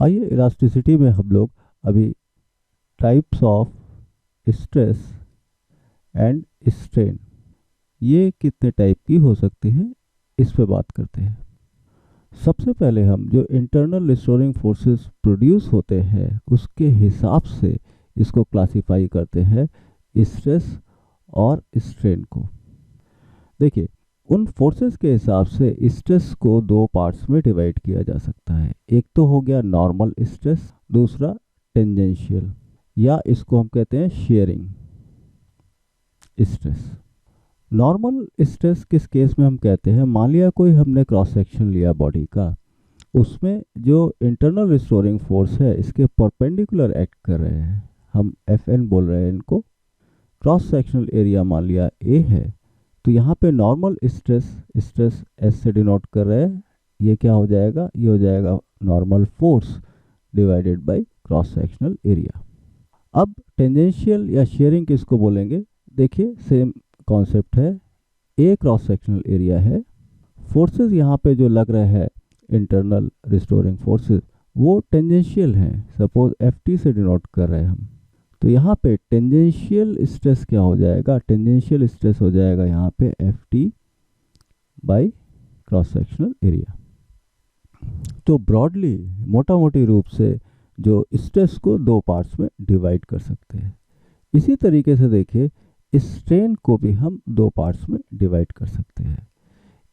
आइए इलास्टिसिटी में हम लोग अभी types of stress and strain, ये कितने टाइप की हो सकती हैं, इस पे बात करते हैं। सबसे पहले हम जो इंटरनल रिस्टोरिंग फोर्सेस प्रोड्यूस होते हैं उसके हिसाब से इसको क्लासिफाई करते हैं स्ट्रेस और स्ट्रेन को। देखिए, उन फोर्सेस के हिसाब से स्ट्रेस को दो पार्ट्स में डिवाइड किया जा सकता है। एक तो हो गया नॉर्मल स्ट्रेस, दूसरा टेंजेंशियल, या इसको हम कहते हैं शेयरिंग स्ट्रेस। नॉर्मल स्ट्रेस किस केस में हम कहते हैं, मान लिया कोई हमने क्रॉस सेक्शन लिया बॉडी का, उसमें जो इंटरनल रिस्टोरिंग फोर्स है इसके परपेंडिकुलर एक्ट कर रहे हैं, हम एफ एन बोल रहे हैं इनको। क्रॉस सेक्शनल एरिया मान लिया ए है, तो यहाँ पे नॉर्मल स्ट्रेस, स्ट्रेस एस से डिनोट कर रहे हैं, ये क्या हो जाएगा, ये हो जाएगा normal force divided by cross sectional area. अब टेंजेंशियल या शेयरिंग किसको बोलेंगे, देखिए सेम कॉन्सेप्ट है। ए क्रॉस सेक्शनल एरिया है, फोर्सेस यहाँ पे जो लग रहे हैं इंटरनल रिस्टोरिंग फोर्सेस वो टेंजेंशियल हैं, सपोज एफ टी से डिनोट कर रहे हैं हम, तो यहाँ पे टेंजेंशियल स्ट्रेस क्या हो जाएगा, टेंजेंशियल स्ट्रेस हो जाएगा यहाँ पे F T by cross sectional area. तो ब्रॉडली, मोटा मोटी रूप से जो स्ट्रेस को दो पार्ट्स में डिवाइड कर सकते हैं। इसी तरीके से देखिए स्ट्रेन को भी हम दो पार्ट्स में डिवाइड कर सकते हैं।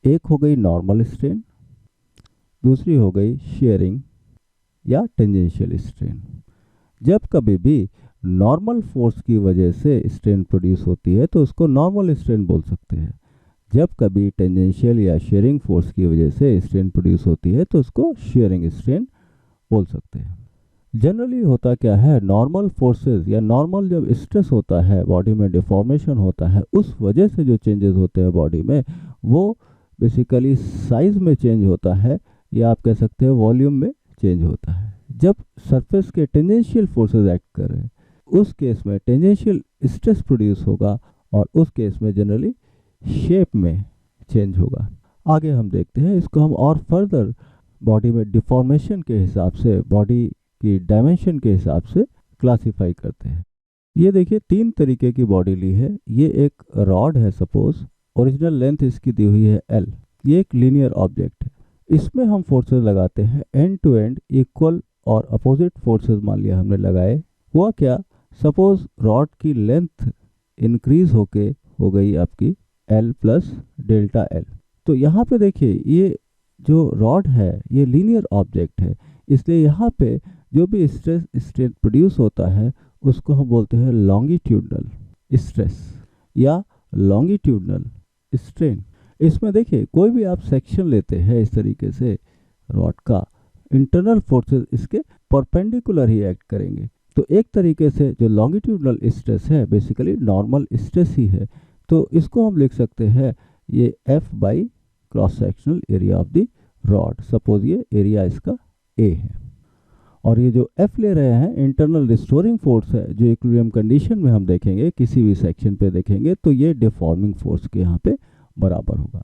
एक हो गई नॉर्मल स्ट्रेन, दूसरी हो गई शेयरिंग या टेंजेंशियल स्ट्रेन। जब कभी भी नॉर्मल फोर्स की वजह से स्ट्रेन प्रोड्यूस होती है तो उसको नॉर्मल स्ट्रेन बोल सकते हैं। जब कभी टेंजेंशियल या शेयरिंग फोर्स की वजह से स्ट्रेन प्रोड्यूस होती है तो उसको शेयरिंग स्ट्रेन बोल सकते हैं। जनरली होता क्या है, नॉर्मल फोर्सेस या नॉर्मल जब स्ट्रेस होता है बॉडी में, डिफॉर्मेशन होता है, उस वजह से जो चेंजेस होते हैं बॉडी में वो बेसिकली साइज में चेंज होता है, या आप कह सकते हैं वॉल्यूम में चेंज होता है। जब सरफेस के टेंजेंशियल फोर्सेस एक्ट कर रहे हैं उस केस में टेंजेंशियल स्ट्रेस प्रोड्यूस होगा, और उस केस में जनरली शेप में चेंज होगा। आगे हम देखते हैं इसको हम और फर्दर बॉडी में डिफॉर्मेशन के हिसाब से, बॉडी की डायमेंशन के हिसाब से क्लासिफाई करते हैं। ये देखिए तीन तरीके की बॉडी ली है। ये एक रॉड है, सपोज ओरिजिनल लेंथ इसकी दी हुई है एल, ये एक लीनियर ऑब्जेक्ट है। इसमें हम फोर्सेस लगाते हैं एंड टू एंड इक्वल और अपोजिट फोर्सेस मान लिया हमने लगाए। हुआ क्या, सपोज रॉड की लेंथ इंक्रीज होके हो गई आपकी एल प्लस डेल्टा एल। तो यहाँ पे देखिए ये जो रॉड है ये लीनियर ऑब्जेक्ट है, इसलिए यहाँ पे जो भी स्ट्रेस स्ट्रेन प्रोड्यूस होता है उसको हम बोलते हैं लॉन्गिट्यूडनल स्ट्रेस या लॉन्गिट्यूडनल स्ट्रेन। इसमें देखिए कोई भी आप सेक्शन लेते हैं इस तरीके से रॉड का, इंटरनल फोर्सेस इसके परपेंडिकुलर ही एक्ट करेंगे। तो एक तरीके से जो लॉन्गिट्यूडनल स्ट्रेस है बेसिकली नॉर्मल स्ट्रेस ही है, तो इसको हम लिख सकते हैं ये F by cross sectional area of the rod. Suppose ये एरिया इसका ए है, और ये जो एफ ले रहे हैं इंटरनल रिस्टोरिंग फोर्स है, जो इक्विलिब्रियम कंडीशन में हम देखेंगे किसी भी सेक्शन पे देखेंगे तो ये डिफॉर्मिंग फोर्स के यहाँ पे बराबर होगा।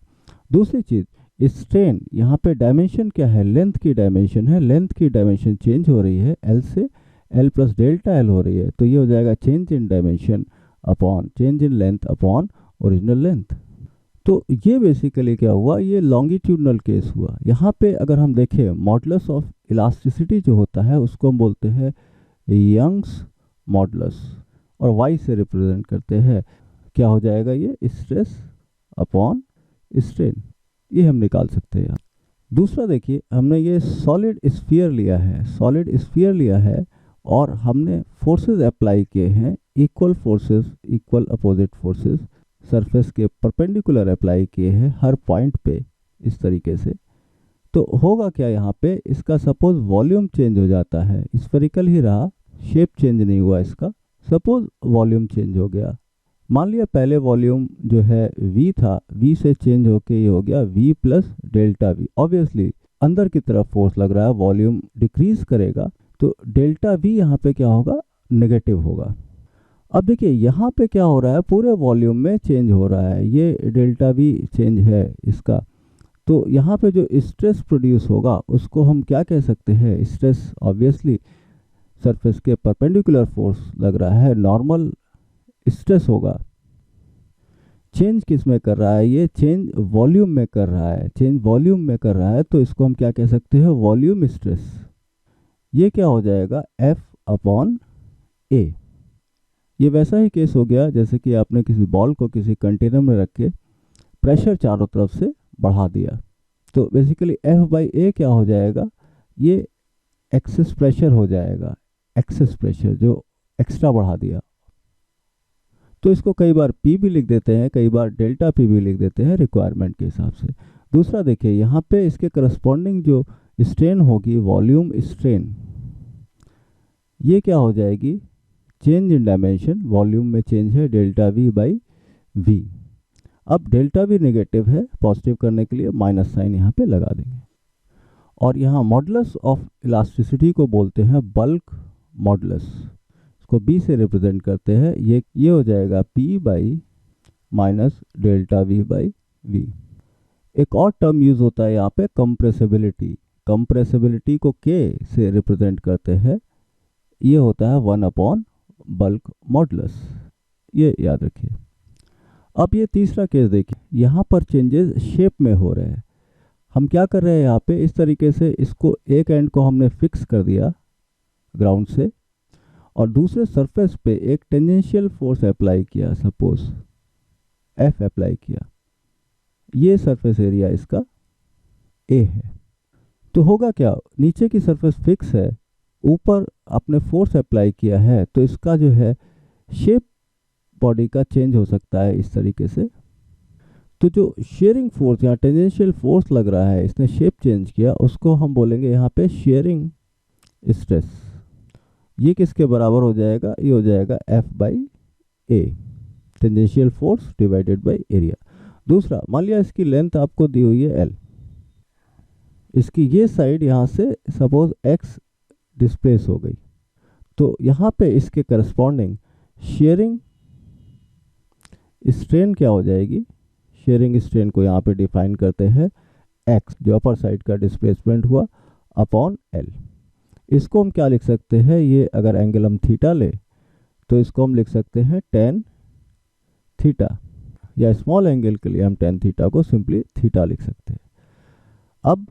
दूसरी चीज स्ट्रेन, यहाँ पे डायमेंशन क्या है, लेंथ की डायमेंशन है, लेंथ की डायमेंशन चेंज हो रही है एल से एल प्लस डेल्टा एल हो रही है, तो ये हो जाएगा change in dimension upon change in length upon original length. तो ये बेसिकली क्या हुआ, ये लॉन्गिट्यूडनल केस हुआ। यहाँ पे अगर हम देखें मॉडुलस ऑफ इलास्टिसिटी जो होता है उसको हम बोलते हैं यंग्स मॉडुलस, और वाई से रिप्रेजेंट करते हैं, क्या हो जाएगा ये स्ट्रेस अपॉन स्ट्रेन, ये हम निकाल सकते हैं। दूसरा देखिए हमने ये सॉलिड स्फीयर लिया है, सॉलिड स्फीयर लिया है और हमने फोर्सेस अप्लाई किए हैं, equal forces, equal opposite forces surface के परपेंडिकुलर अप्लाई किए हैं हर पॉइंट पे इस तरीके से। तो होगा क्या, यहाँ पे इसका सपोज वॉल्यूम चेंज हो जाता है, स्फेरिकल ही रहा, शेप चेंज नहीं हुआ इसका। सपोज वॉल्यूम चेंज हो गया, मान लिया पहले वॉल्यूम जो है v था, v से चेंज होके ये हो गया v plus delta we. Obviously अंदर की तरफ फोर्स लग रहा है, वॉल्यूम डिक्रीज करेगा तो डेल्टा वी यहाँ पे क्या होगा, नेगेटिव होगा। अब देखिए यहाँ पे क्या हो रहा है, पूरे वॉल्यूम में चेंज हो रहा है, ये डेल्टा वी चेंज है इसका, तो यहाँ पे जो स्ट्रेस प्रोड्यूस होगा उसको हम क्या कह सकते हैं, स्ट्रेस ऑब्वियसली सरफेस के परपेंडिकुलर फोर्स लग रहा है, नॉर्मल स्ट्रेस होगा। चेंज किस में कर रहा है, ये चेंज वॉल्यूम में कर रहा है, चेंज वॉल्यूम में कर रहा है, तो इसको हम क्या कह सकते हैं, वॉल्यूम स्ट्रेस। ये क्या हो जाएगा, F अपॉन ए। ये वैसा ही केस हो गया जैसे कि आपने किसी बॉल को किसी कंटेनर में रख के प्रेशर चारों तरफ से बढ़ा दिया, तो बेसिकली F बाई ए क्या हो जाएगा, ये एक्सेस प्रेशर हो जाएगा, एक्सेस प्रेशर जो एक्स्ट्रा बढ़ा दिया। तो इसको कई बार P भी लिख देते हैं, कई बार डेल्टा P भी लिख देते हैं रिक्वायरमेंट के हिसाब से। दूसरा देखिए, यहाँ पे इसके करस्पॉन्डिंग जो स्ट्रेन होगी, वॉल्यूम स्ट्रेन, ये क्या हो जाएगी, चेंज इन डायमेंशन, वॉल्यूम में चेंज है डेल्टा V बाई V। अब डेल्टा V नेगेटिव है, पॉजिटिव करने के लिए माइनस साइन यहाँ पे लगा देंगे। और यहाँ मॉडुलस ऑफ इलास्टिसिटी को बोलते हैं बल्क मॉडुलस, इसको B से रिप्रेजेंट करते हैं। ये हो जाएगा P by minus delta V by V। एक और टर्म यूज होता है यहाँ पे, कंप्रेसिबिलिटी। कंप्रेसिबिलिटी को K से रिप्रेजेंट करते हैं, ये होता है 1 अपॉन बल्क मॉडुलस, ये याद रखिए। अब ये तीसरा केस देखिए, यहाँ पर चेंजेस शेप में हो रहे हैं। हम क्या कर रहे हैं यहाँ पे, इस तरीके से इसको एक एंड को हमने फिक्स कर दिया ग्राउंड से, और दूसरे सरफेस पे एक टेंजेंशियल फोर्स अप्लाई किया, सपोज F अप्लाई किया, ये सरफेस एरिया इसका A है। तो होगा क्या, नीचे की सरफेस फिक्स है, ऊपर आपने फोर्स अप्लाई किया है, तो इसका जो है शेप बॉडी का चेंज हो सकता है इस तरीके से। तो जो शेयरिंग फोर्स या टेंजेंशियल फोर्स लग रहा है, इसने शेप चेंज किया, उसको हम बोलेंगे यहाँ पे शेयरिंग स्ट्रेस। ये किसके बराबर हो जाएगा, ये हो जाएगा F by A, tangential force divided by area. दूसरा, मान लिया इसकी लेंथ आपको दी हुई है L, इसकी ये साइड यहाँ से सपोज X डिस्प्लेस हो गई, तो यहाँ पे इसके करस्पॉन्डिंग शेयरिंग स्ट्रेन क्या हो जाएगी, शेयरिंग स्ट्रेन को यहाँ पे डिफाइन करते हैं X, जो अपर साइड का डिस्प्लेसमेंट हुआ, अपॉन L। इसको हम क्या लिख सकते हैं, ये अगर एंगल हम थीटा ले तो इसको हम लिख सकते हैं tan थीटा, या स्मॉल एंगल के लिए हम tan थीटा को सिंपली थीटा लिख सकते हैं। अब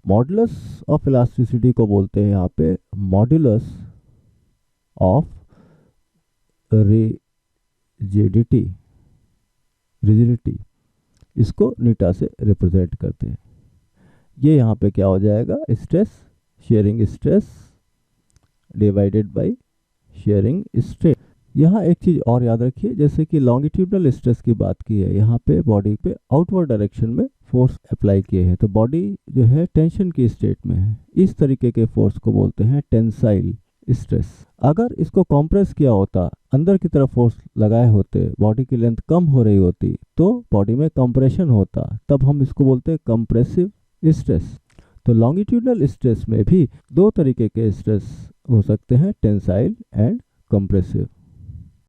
मॉडुलस ऑफ इलास्टिसिटी को बोलते हैं यहाँ पे मॉडुलस ऑफ रिजिडिटी, इसको नीटा से रिप्रेजेंट करते हैं। ये यहाँ पे क्या हो जाएगा, stress, sharing stress divided by sharing strain. यहाँ एक चीज और याद रखिए, जैसे कि लॉन्गिट्यूडनल स्ट्रेस की बात की है, यहाँ पे बॉडी पे आउटवर्ड डायरेक्शन में फोर्स अप्लाई किए हैं, तो बॉडी जो है टेंशन की स्टेट में है, इस तरीके के फोर्स को बोलते हैं टेंसाइल स्ट्रेस। अगर इसको कॉम्प्रेस किया होता, अंदर की तरफ फोर्स लगाए होते, बॉडी की लेंथ कम हो रही होती, तो बॉडी में कंप्रेशन होता, तब हम इसको बोलते हैं कंप्रेसिव स्ट्रेस। तो लॉन्गिट्यूडनल स्ट्रेस में भी दो तरीके के स्ट्रेस हो सकते हैं, टेंसाइल एंड कंप्रेसिव।